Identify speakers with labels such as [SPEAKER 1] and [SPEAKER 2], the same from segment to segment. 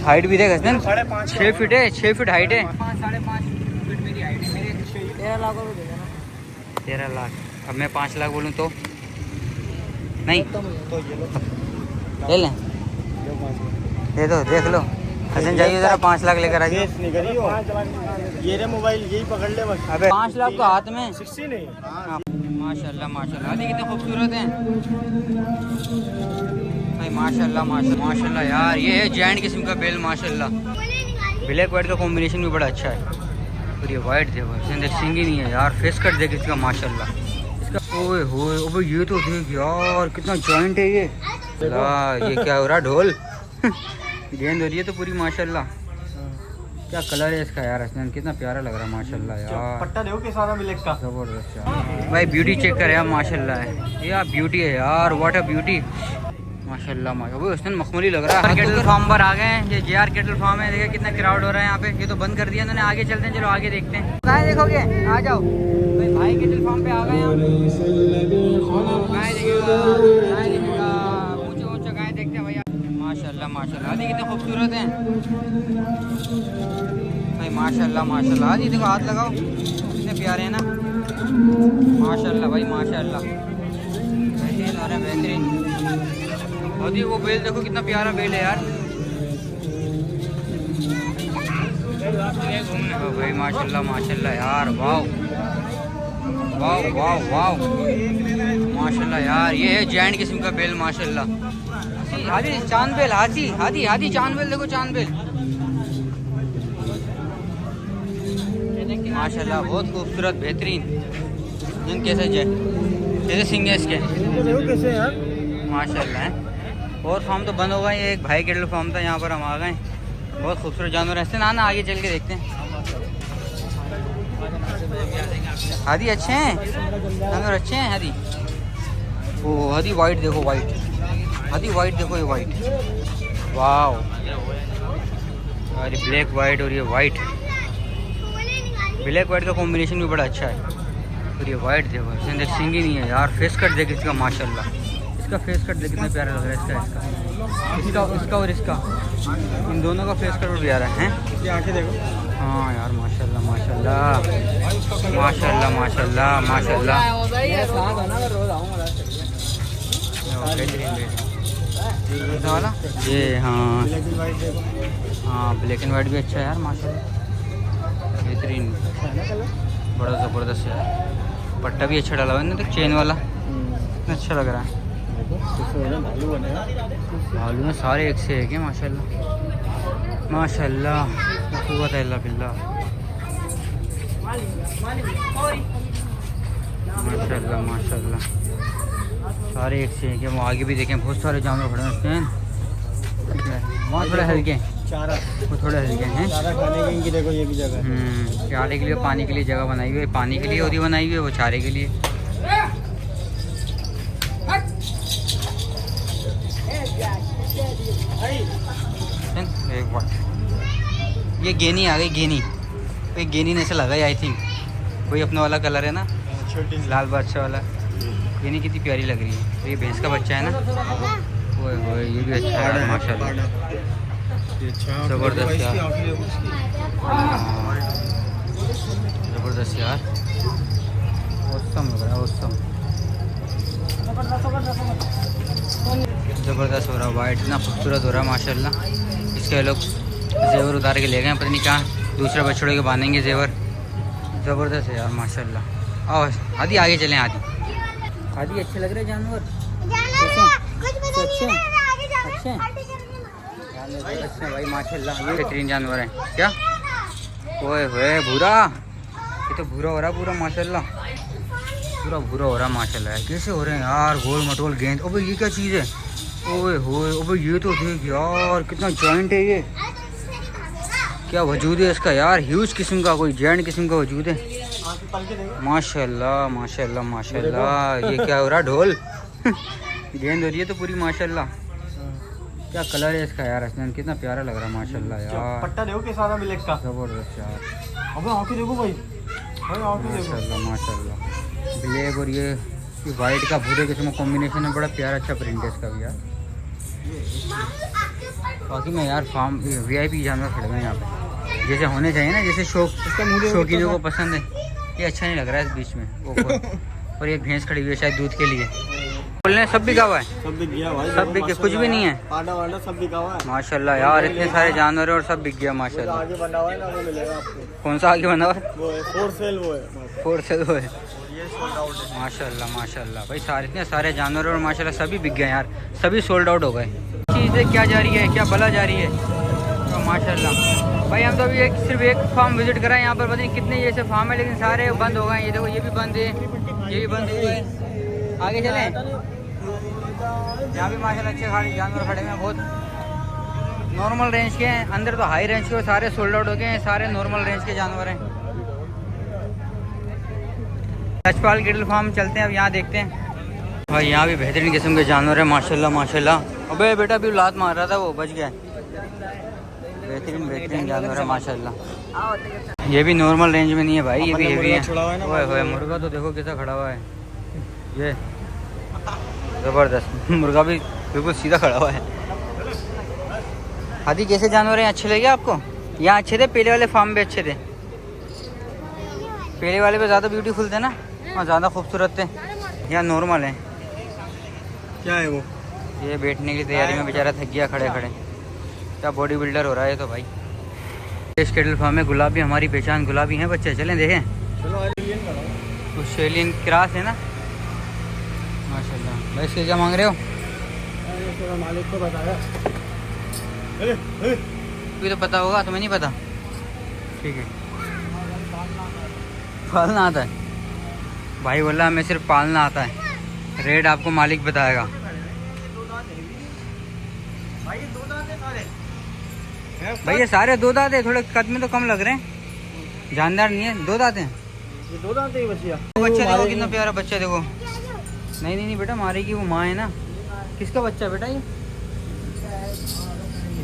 [SPEAKER 1] Height भी देख Hasan, 6 feet है, 6 फीट हाइट है।
[SPEAKER 2] 5.5 फीट मेरी हाइट है। मेरे 13 लाख रुपये दे देना।
[SPEAKER 1] 13 लाख। अब मैं 5 लाख बोलूँ तो नहीं,
[SPEAKER 2] तो ये लो,
[SPEAKER 1] ले लें, दे दो, देख लो हसन, जाइए जरा 5 लाख लेकर आइए।
[SPEAKER 2] ये रे मोबाइल यही पकड़ ले बस।
[SPEAKER 1] अबे 5 लाख को हाथ में।
[SPEAKER 2] 60 नहीं।
[SPEAKER 1] हाँ। माशाल्लाह माशाल्लाह, अरे कितने खूबसूरत हैं भाई, माशाल्लाह माशाल्लाह माशाल्लाह यार। ये है जैंट किस्म का बेल माशाल्लाह। ब्लैक वाइट का कॉम्बिनेशन भी बड़ा अच्छा है। और ये वाइट देखो, इसने देख सिंग ही नहीं है यार, फेस कट देख इसका माशाल्लाह इसका। ओए होए, ओए ये तो देख यार कितना जॉइंट है ये। ये क्या हो रहा, ढोल गेंद हो रही है तो पूरी माशाल्लाह। क्या कलर है इसका यार हसन, कितना प्यारा लग रहा है माशाल्लाह यार।
[SPEAKER 2] पट्टा देखो के सारा ब्लैक का,
[SPEAKER 1] जबरदस्त यार भाई। ब्यूटी चेक कर यार माशाल्लाह है, ये आप ब्यूटी है यार, व्हाट अ ब्यूटी माशाल्लाह माशाल्लाह। उसने मखमली लग रहा है। केटल फार्म पर आ गए हैं, ये जेआर केटल फार्म है। देखिए कितना क्राउड हो रहा है यहाँ पे। ये तो बंद कर दिया इन्होंने, आगे चलते हैं, चलो आगे देखते हैं। गाय देखोगे, आ जाओ भाई, भाई केटल फार्म पे आ गए हैं। गाय देखिएगा, गाय देखिएगा, ऊंचे ऊंचे गाय देखते हैं भैया। माशाल्लाह माशाल्लाह, अरे कितने खूबसूरत हैं भाई, माशाल्लाह माशाल्लाह। अरे देखो, हाथ लगाओ, कितने प्यारे हैं ना माशाल्लाह भाई माशाल्लाह। बेहतरीन हो रहे हैं, बेहतरीन। और ये वो बेल देखो, कितना प्यारा बेल है यार भाई, माशाल्लाह माशाल्लाह यार। वाओ वाओ वाओ वाओ माशाल्लाह यार। ये है जैंट किस्म का बेल माशाल्लाह। हादी चांद बेल, हादी हादी हादी चांद बेल देखो, चांद बेल माशाल्लाह, बहुत खूबसूरत बेहतरीन। कैसे जैसे सिंग है इसके
[SPEAKER 2] कैसे यार
[SPEAKER 1] माशाल्लाह है। और फार्म तो बंद हो गए, ये एक भाई केटल फार्म था, यहाँ पर हम आ गए। बहुत खूबसूरत जानवर हैं। ना आगे चल के देखते हैं। हादी अच्छे हैं जानवर, अच्छे हैं हादी। ओ हादी वाइट देखो, वाइट हादी वाइट देखो, ये वाइट, वाओ। अरे ब्लैक वाइट और ये वाइट, ब्लैक वाइट का कॉम्बिनेशन भी बड़ा अच्छा है। और ये वाइट देखो, इसने देख सिंग ही नहीं है यार, फेस कट देख इसका माशाल्लाह। इसका फेस कट देख कितना प्यारा लग रहा है इसका इसका और इसका, इन दोनों का फेस कट भी प्यारा है।
[SPEAKER 2] ये आंखें देखो।
[SPEAKER 1] हाँ यार माशाल्लाह माशाल्लाह माशाल्लाह माशाल्लाह माशाल्लाह। वाला ये, हाँ हाँ, ब्लैक एंड वाइट भी अच्छा है यार माशाल्लाह, बेहतरीन, बड़ा ज़बरदस्त यार। पट्टा भी अच्छा डाला हुआ है ना, तो चेन वाला अच्छा लग रहा है। भालू में सारे एक से एक है माशाल्लाह माशाल्लाह, क़ुव्वत इल्ला बिल्लाह माशाल्लाह माशाल्लाह, सारे एक से एक है। वो आगे भी देखें, बहुत सारे जानवर खड़े हैं। वहाँ थोड़े हल्के हैं,
[SPEAKER 2] चारा
[SPEAKER 1] वो थोड़े हल्के हैं।
[SPEAKER 2] चारा खाने की इनकी देखो, ये भी जगह है।
[SPEAKER 1] चारे के लिए, पानी के लिए जगह बनाई हुई है, पानी के लिए और ये बनाई हुई है, वो चारे के लिए। एक बार ये गेनी आ गई, गेनी, कोई गेनी ने से लगाई आई थिंक, कोई अपना वाला कलर है ना,
[SPEAKER 2] छोटी
[SPEAKER 1] लाल बादशाह वाला। गेनी कितनी प्यारी लग रही है। तो ये भैंस का बच्चा है ना, ओए होए, ये भी अच्छा है माशाल्लाह, ज़बरदस्त यार, ज़बरदस्त यार, औसम लग रहा है, औसम, ज़बरदस्त हो रहा है। वाइट इतना खूबसूरत हो रहा है माशाल्लाह। इसके लोग जेवर उतार के ले गए, पता नहीं कहाँ दूसरे बछड़ों के बांधेंगे जेवर। ज़बरदस्त है यार माशाल्लाह। आओ आदि आगे चलें, आदि आदि अच्छे लग रहे हैं जानवर, अच्छे अच्छे भाई माशाल्लाह, ये बेहतरीन जानवर हैं। क्या ओए होए, भूरा, ये तो भूरा हो रहा है पूरा माशाल्लाह, पूरा भूरा हो रहा है माशाल्लाह। कैसे हो रहे हैं यार, गोल मटोल गेंद। ओबे ये क्या चीज़ है, ओए होए, ओबे ये तो देख यार कितना जॉइंट है ये, क्या वजूद है इसका यार, ह्यूज किस्म का, कोई जैंट किस्म का वजूद है माशाल्लाह माशाल्लाह माशाल्लाह। ये क्या हो रहा, ढोल गेंद हो रही है तो पूरी माशाल्लाह। क्या कलर है इसका यार हसन, कितना प्यारा लग रहा है माशाल्लाह यार।
[SPEAKER 2] पट्टा देखो के सारा ब्लैक का,
[SPEAKER 1] ज़बरदस्त यार।
[SPEAKER 2] अबे आंखें देखो भाई,
[SPEAKER 1] माशाल्लाह माशाल्लाह। ब्लैक और ये वाइट का भूरे किस्म का कॉम्बिनेशन है, बड़ा प्यारा अच्छा प्रिंट है इसका भी यार। बाकी में यार फार्म VIP जानवर खड़े हुए हैं यहाँ पे, जैसे होने चाहिए ना, जैसे शौकीनों को पसंद है। ये अच्छा नहीं लग रहा है इस बीच में वो और एक भैंस खड़ी हुई है शायद दूध के लिए। बोलने सब बिका हुआ है,
[SPEAKER 2] सब बिक गया भाई,
[SPEAKER 1] सब बिक गया, कुछ भी नहीं है।
[SPEAKER 2] आटा वाटा सब बिका हुआ है
[SPEAKER 1] माशाल्लाह यार, इतने सारे जानवर है और सब बिक गया माशाल्लाह।
[SPEAKER 2] आगे बना हुआ है ना, वो मिलेगा आपको।
[SPEAKER 1] कौन सा आगे बना हुआ है?
[SPEAKER 2] वो है फोर सेल, वो है
[SPEAKER 1] फोर सेल वो है।
[SPEAKER 2] ये सोल्ड आउट है
[SPEAKER 1] माशाल्लाह माशाल्लाह भाई, सारे इतने सारे जानवर और माशाल्लाह सभी बिक गए यार, सभी सोल्ड आउट हो गए। चीज़ें क्या जा रही है, क्या भला जा रही है तो माशाल्लाह भाई। हम तो अभी सिर्फ एक फार्म विजिट करा है, यहाँ पर पता नहीं कितने जैसे फार्म है, लेकिन सारे बंद हो गए। ये देखो, ये भी बंद है, ये भी बंद हुए हैं। आगे चलें, यहाँ भी माशाल्लाह अच्छे खाली जानवर खड़े हैं, बहुत नॉर्मल रेंज के हैं। अंदर तो हाई रेंज के और सारे सोल्ड आउट हो गए हैं, सारे नॉर्मल रेंज के जानवर हैं। लजपाल कैटल फार्म चलते हैं अब, यहाँ देखते हैं भाई। यहाँ भी बेहतरीन किस्म के जानवर है माशाल्लाह माशाल्लाह। अबे बेटा भी लात मार रहा था, वो बच गया। बेहतरीन बेहतरीन जानवर है माशाल्लाह। ये भी नॉर्मल रेंज में नहीं है भाई, ये भी हेवी है। ओए मुर्गा तो देखो कैसा खड़ा हुआ है, ये ज़बरदस्त मुर्गा भी बिल्कुल सीधा खड़ा हुआ है। हाथी कैसे जानवर हैं, अच्छे लगे आपको? यहाँ अच्छे थे, पहले वाले फार्म भी अच्छे थे। पहले वाले पे ज़्यादा ब्यूटीफुल थे ना, वहाँ ज़्यादा खूबसूरत थे। यहाँ नॉर्मल है।
[SPEAKER 2] क्या है वो?
[SPEAKER 1] ये बैठने की तैयारी में बेचारा थक गया खड़े खड़े। क्या बॉडी बिल्डर हो रहा है तो भाई। इस कैटल फार्म में गुलाबी, हमारी पहचान गुलाबी हैं बच्चे, चलें देखें।
[SPEAKER 2] चलो
[SPEAKER 1] ऑस्ट्रेलियन क्रॉस है ना माशाल्लाह। भाई इसके क्या मांग रहे हो?
[SPEAKER 2] मालिक को बताया,
[SPEAKER 1] तुझे तो पता होगा, तुम्हें नहीं पता? ठीक है, पालना आता है भाई, बोला हमें सिर्फ पालना आता है। रेट आपको मालिक बताएगा। भाई ये सारे दो दांत है, थोड़े कद में तो कम लग रहे हैं, जानदार नहीं है, दो दांत हैं।
[SPEAKER 2] ये दो दांत है बच्चिया।
[SPEAKER 1] बच्चा देखो कितना प्यारा बच्चा, देखो। नहीं नहीं नहीं बेटा, मारेगी वो, माँ है ना। किसका बच्चा बेटा ये?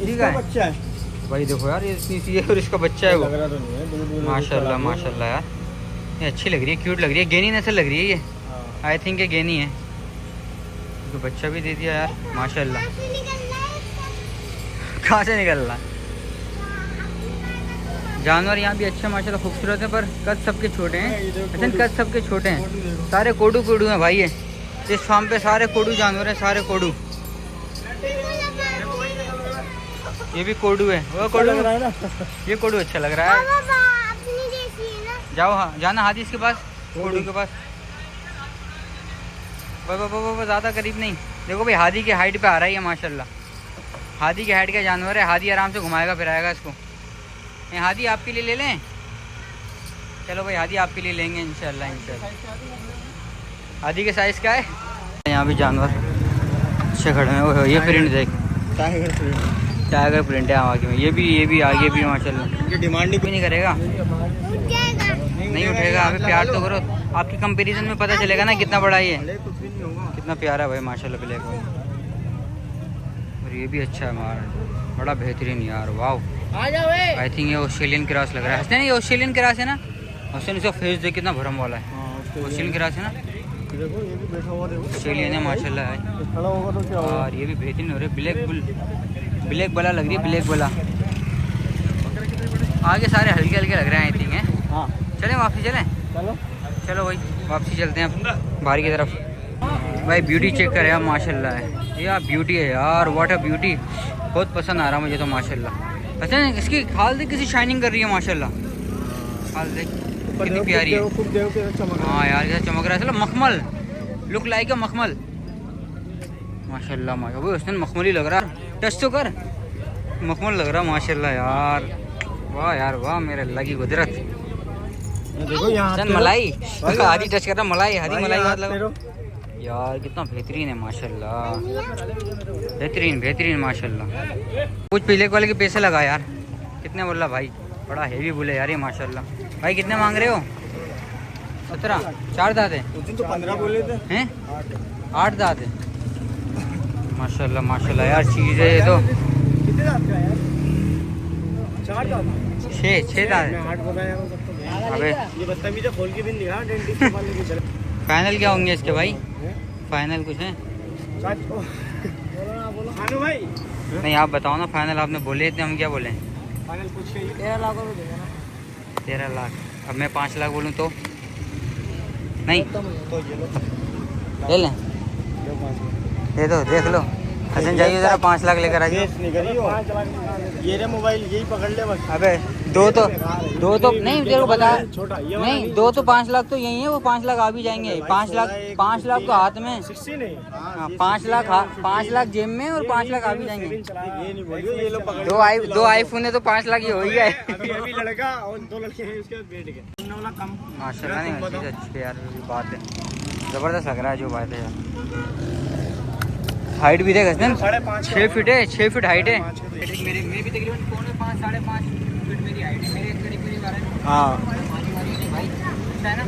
[SPEAKER 1] इसी का है
[SPEAKER 2] बच्चा है
[SPEAKER 1] भाई। देखो यार, ये इतनी सी है और इसका बच्चा है वो।
[SPEAKER 2] लग रहा तो नहीं है, दूध
[SPEAKER 1] माशाल्लाह माशाल्लाह यार, ये अच्छी लग रही है, क्यूट लग रही है। गेनी नस्ल लग रही है ये, आई थिंक ये गेनी है। तो बच्चा भी दे दिया यार माशाल्लाह। कहाँ से निकल रहा? जानवर यहाँ भी अच्छे माशाल्लाह खूबसूरत है, पर कद सबके छोटे हैं। अच्छा, कद सबके छोटे हैं, सारे कोडू कोडू हैं भाई। ये इस फार्म पे सारे कोडू जानवर हैं, सारे कोडू। ये भी कोडू है, वो कोडू
[SPEAKER 2] लग रहा है ना।
[SPEAKER 1] ये कोडू अच्छा लग रहा है। जाओ, हाँ जाना हाथी के पास, कोडू के पास। वो ज़्यादा करीब नहीं। देखो भाई, हाथी की हाइट पे आ रहा है ये माशाल्लाह। हाथी की हाइट का जानवर है, हाथी आराम से घुमाएगा फिराएगा इसको। ये हाथी आपके लिए ले लें? चलो भाई, हाथी आपके लिए लेंगे इंशाल्लाह इंशाल्लाह। हाथी के साइज़ क्या है? यहाँ भी जानवर अच्छे खड़े हैं। वो ये प्रिंट देख, टाइगर प्रिंट है आगे में। ये भी आगे भी माशाल्लाह।
[SPEAKER 2] डिमांड
[SPEAKER 1] नहीं करेगा, नहीं उठेगा। अभी प्यार तो करो, आपकी कंपैरिजन में पता चलेगा ना कितना बड़ा ये, कितना प्यारा है भाई माशाल्लाह ब्लैक वाला। और ये भी अच्छा है मार, बड़ा बेहतरीन यार, वाह। आई थिंक ये ऑस्ट्रेलियन क्रॉस लग रहा है। नहीं, ये ऑस्ट्रेलियन क्रॉस है ना। ऑस्ट्रेलियन, इसका फेस देख कितना भरम वाला है। ऑस्ट्रेलियन क्रॉस है ना,
[SPEAKER 2] देखो ये भी बैठा हुआ, देखो
[SPEAKER 1] ऑस्ट्रेलियन है माशाल्लाह है।
[SPEAKER 2] खड़ा होगा तो क्या होगा?
[SPEAKER 1] और ये भी बेहतरीन हो रहे, ब्लैक बला लग रही है, ब्लैक बला। आगे सारे हल्के हल्के लग रहे हैं आई थिंक है।
[SPEAKER 2] हाँ
[SPEAKER 1] चलें वापसी, चलें चलो भाई वापसी चलते हैं अब बाहर की तरफ। भाई ब्यूटी चेक करें आप, माशाल्लाह है यार, ब्यूटी है यार, व्हाट अ ब्यूटी। बहुत पसंद आ रहा मुझे तो माशाल्लाह। अच्छा, इसकी खाल देख किसी शाइनिंग कर रही है माशाल्लाह। खाल देख कितनी प्यारी है। हाँ यार, कैसा चमक रहा है, चलो मखमल लुक लाइक अ मखमल माशाल्लाह माशाल्लाह। भाई उसने मखमल ही लग रहा है, टच तो कर, मखमल लग रहा माशाल्लाह यार। वाह यार वाह, मेरे अल्लाह की कुदरत।
[SPEAKER 2] देखो यहाँ
[SPEAKER 1] मलाई हाथी टच कर रहा, मलाई हाथी मलाई बात लगा यार, कितना बेहतरीन है माशाल्लाह, बेहतरीन बेहतरीन माशाल्लाह। कुछ पीले वाले के पैसे लगा यार, कितने बोला भाई, बड़ा हेवी बोले यार ये माशाल्लाह। भाई कितने मांग रहे हो? 17, 4 दांत है।
[SPEAKER 2] उस दिन तो 15 बोले थे,
[SPEAKER 1] हैं 8 दांत है माशाल्लाह माशाल्लाह यार। चीज़ है ये तो।
[SPEAKER 2] कितने दांत का है यार? 4 दांत,
[SPEAKER 1] 6 दांत है।
[SPEAKER 2] 8 बताया वो सब तो।
[SPEAKER 1] अबे
[SPEAKER 2] ये बदतमीजी खोल के भी नहीं दिखा, डेंटिस्ट के पास लेके चले।
[SPEAKER 1] फाइनल क्या होंगे इसके भाई? फाइनल कुछ है?
[SPEAKER 2] बोलो भाई,
[SPEAKER 1] नहीं आप बताओ ना फाइनल, आपने बोले इतने, हम क्या बोले?
[SPEAKER 2] फाइनल कुछ 13 लाख रुपए देगा ना।
[SPEAKER 1] 13 लाख। अब मैं 5 लाख बोलूँ तो नहीं?
[SPEAKER 2] तो ये लो,
[SPEAKER 1] ले लें, दे दो, देख लो। हसन जाइए ज़रा 5 लाख लेकर आइए।
[SPEAKER 2] ये रे मोबाइल यही पकड़ ले बस।
[SPEAKER 1] अबे दो तो नहीं, तेरे को बता
[SPEAKER 2] छोटा ये वाला
[SPEAKER 1] नहीं, 2 तो 5 लाख तो यही है, वो 5 लाख आ भी जाएंगे। 5 लाख तो हाथ में,
[SPEAKER 2] 60 नहीं।
[SPEAKER 1] हाँ, 5 लाख जेब में और 5 लाख आ भी जाएंगे।
[SPEAKER 2] ये नहीं बोलियो, ये लो पकड़।
[SPEAKER 1] दो आईफोन है तो 5 लाख ही हो ही गए।
[SPEAKER 2] अभी लड़का और 2 लड़के हैं उसके बाद बैठ गए। वाला कम
[SPEAKER 1] माशाल्लाह, नहीं चीज़ अच्छी है यार, ये बात है, ज़बरदस्त लग रहा है जो बात है यार। हाइट भी देख हसन, 6 फीट है, 6 फीट हाइट है। मेरी भी तकरीबन 5.5 साढ़े 5 फीट मेरी हाइट है, मेरे करीब आ रहे हैं।
[SPEAKER 2] हाँ
[SPEAKER 1] भाई है ना।